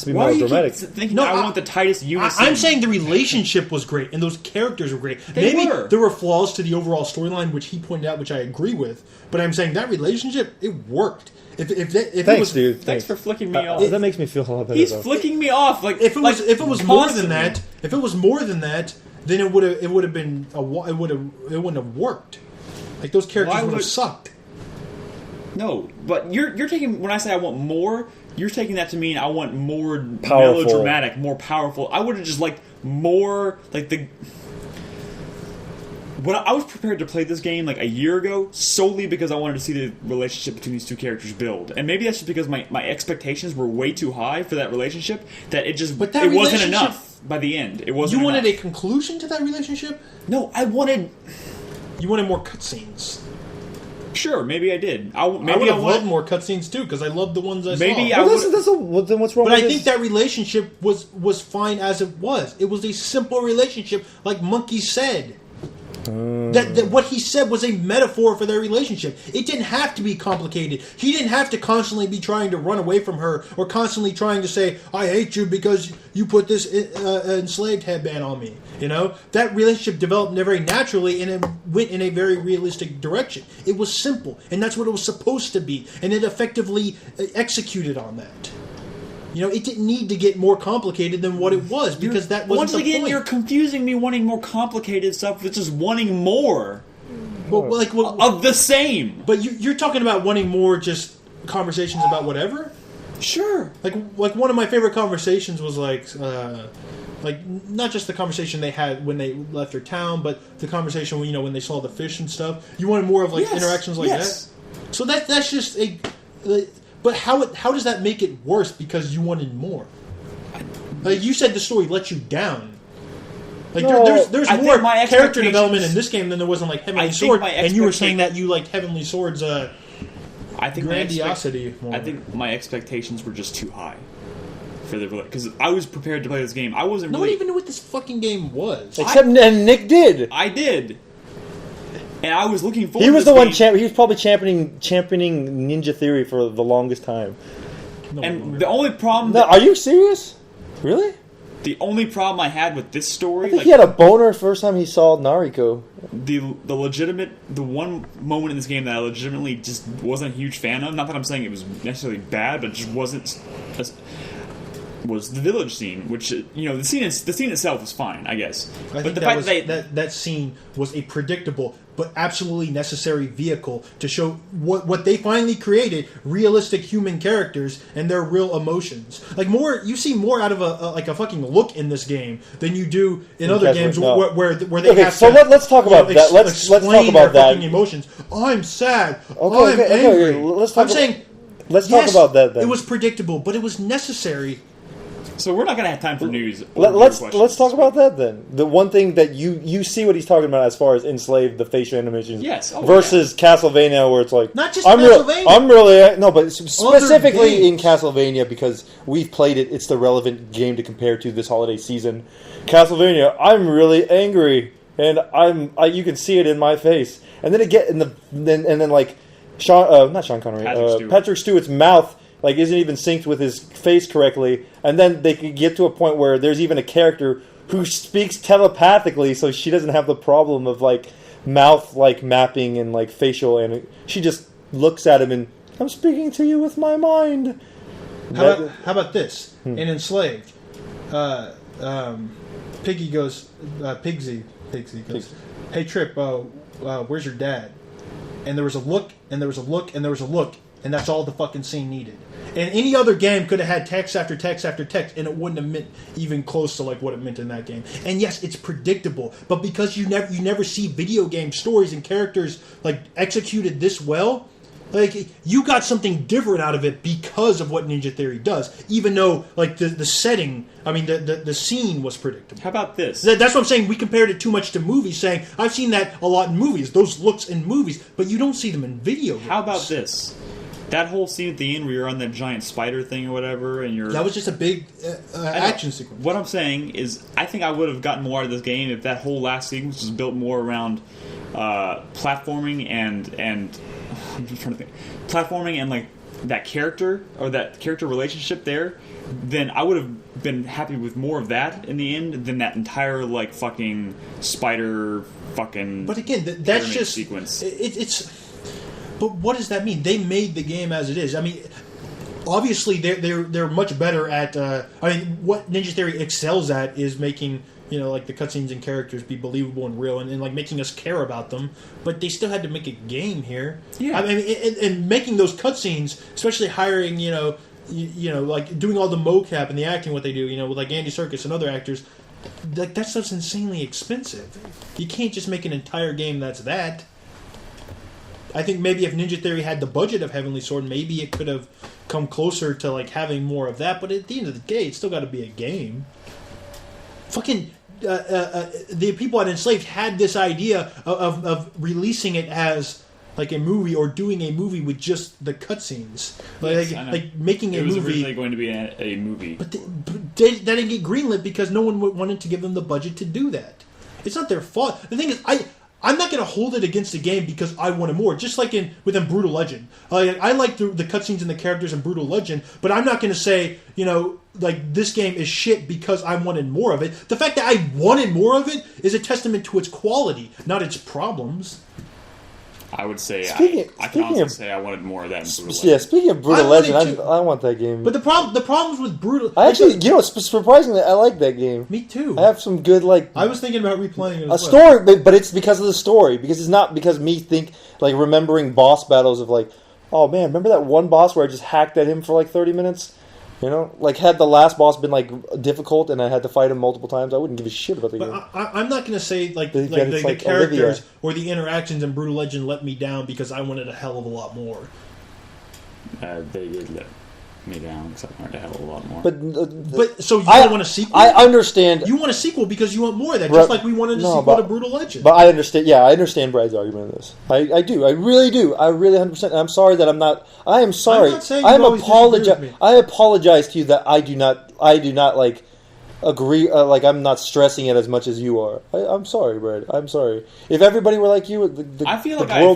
to be Why melodramatic. are you thinking I want the tightest unison? I'm saying the relationship was great, and those characters were great. Maybe were. There were flaws to the overall storyline, which he pointed out, which I agree with. But I'm saying that relationship, it worked. If Thanks, it was, dude. Thanks for flicking me off. That makes me feel a lot better. He's though. flicking me off. Like if it was more than constantly. that, then it would have been it wouldn't have worked. Like those characters would have sucked. No, but you're taking, when I say I want more, you're taking that to mean I want more Powerful. melodramatic, more powerful. I would have just liked more like the. When I was prepared to play this game like a year ago solely because I wanted to see the relationship between these two characters build, and maybe that's just because my expectations were way too high for that relationship that it wasn't enough by the end. It wasn't. You wanted enough. a conclusion to that relationship? No, I wanted. You wanted more cutscenes. Sure, maybe I did. I would have loved more cutscenes too because I loved the ones I saw. Maybe then what's wrong But with I think that relationship was fine as it was. It was a simple relationship, like Monkey said. That what he said was a metaphor for their relationship. It didn't have to be complicated. He didn't have to constantly be trying to run away from her or constantly trying to say, "I hate you because you put this enslaved headband on me." You know, that relationship developed very naturally and it went in a very realistic direction. It was simple, and that's what it was supposed to be, and it effectively executed on that. You know, it didn't need to get more complicated than what it was because that wasn't the point. Once again, you're confusing me wanting more complicated stuff with just wanting more of the same. But you're talking about wanting more just conversations about whatever? Sure. Like one of my favorite conversations was like not just the conversation they had when they left their town, but the conversation when they saw the fish and stuff. You wanted more of interactions like that. So that's just a. But how does that make it worse because you wanted more? Like you said, the story let you down. Like there's more character development in this game than there was in like Heavenly Sword, and you were saying that you liked Heavenly Sword's grandiosity. I think my expectations were just too high for the because I was prepared to play this game. I wasn't. No one even knew what this fucking game was. Except Nick did. I did. And I was looking forward. He was to this he was probably championing Ninja Theory for the longest time. The only problem. No, are you serious? Really? The only problem I had with this story, I think he had a boner first time he saw Nariko. The one moment in this game that I legitimately just wasn't a huge fan of. Not that I'm saying it was necessarily bad, but it just wasn't. Was the village scene, which the scene itself was fine, I guess. But the fact that scene was a predictable but absolutely necessary vehicle to show what they finally created: realistic human characters and their real emotions. Like you see more out of a fucking look in this game than you do in other games where they have. So let's talk about that. Let's talk about that. Fucking emotions. I'm sad. Okay, I'm angry. Let's talk about that. Then it was predictable, but it was necessary. So we're not going to have time for news. Let's talk about that then. The one thing that you see what he's talking about as far as Enslaved, the facial animations, versus Castlevania, where it's like not just Castlevania. but specifically in Castlevania because we've played it. It's the relevant game to compare to this holiday season. Castlevania, I'm really angry, and you can see it in my face. And then then like not Sean Connery, Patrick Stewart's mouth. Like isn't even synced with his face correctly, and then they could get to a point where there's even a character who speaks telepathically, so she doesn't have the problem of like mouth like mapping and like facial, and she just looks at him and I'm speaking to you with my mind. How about this? In Enslaved, Pigsy goes, "Hey Trip, where's your dad?" And there was a look, and there was a look, and there was a look. And that's all the fucking scene needed. And any other game could have had text after text after text, and it wouldn't have meant even close to like what it meant in that game. And yes, it's predictable, but because you never see video game stories and characters like executed this well, like you got something different out of it because of what Ninja Theory does. Even though like the setting, the scene was predictable. How about this? That's what I'm saying. We compared it too much to movies, saying I've seen that a lot in movies. Those looks in movies, but you don't see them in video games. How about this? That whole scene at the end where you're on that giant spider thing or whatever, and that was just a big action sequence. What I'm saying is, I think I would have gotten more out of this game if that whole last sequence was built more around platforming and I'm just trying to think, platforming and like that character or that character relationship there, then I would have been happy with more of that in the end than that entire like fucking spider fucking. But again, that's just sequence. It's. But what does that mean? They made the game as it is. I mean, obviously they're much better at. I mean, what Ninja Theory excels at is making, you know, like the cutscenes and characters be believable and real, and like making us care about them. But they still had to make a game here. Yeah. I mean, and making those cutscenes, especially hiring, you know, like doing all the mocap and the acting, what they do, you know, with like Andy Serkis and other actors, like that stuff's insanely expensive. You can't just make an entire game that's that. I think maybe if Ninja Theory had the budget of Heavenly Sword, maybe it could have come closer to like having more of that. But at the end of the day, it's still got to be a game. Fucking the people at Enslaved had this idea of releasing it as like a movie or doing a movie with just the cutscenes, like making a movie. It was originally going to be a movie, but they didn't get greenlit because no one wanted to give them the budget to do that. It's not their fault. The thing is, I'm not going to hold it against the game because I wanted more. Just like within Brutal Legend, I like the cutscenes and the characters in Brutal Legend, but I'm not going to say, you know, like this game is shit because I wanted more of it. The fact that I wanted more of it is a testament to its quality, not its problems. I would say I can honestly say I wanted more of that in Brutal Legend. Yeah, speaking of Brutal Legend, I want that game. But the problems with Brutal... I actually, you know, surprisingly, I like that game. Me too. I have some good, like... I was thinking about replaying it as story, but it's because of the story. Because it's not because me remembering boss battles of like, oh man, remember that one boss where I just hacked at him for like 30 minutes? You know, like had the last boss been like difficult and I had to fight him multiple times, I wouldn't give a shit about the game. I'm not going to say like the characters Olivia. Or the interactions in Brutal Legend let me down because I wanted a hell of a lot more. They did let me down because I wanted a hell of a lot more. But so you don't want a sequel? I understand. You want a sequel because you want more of that, just like we wanted a sequel to Brutal Legend. But I understand. Yeah, I understand Brad's argument on this. I do. I really do. I really 100%. And I'm sorry that I'm not. I am sorry. I'm not saying you always disagree with me. I apologize to you that I do not like agree. Like I'm not stressing it as much as you are. I'm sorry, Brad. I'm sorry. If everybody were like you, I feel the like world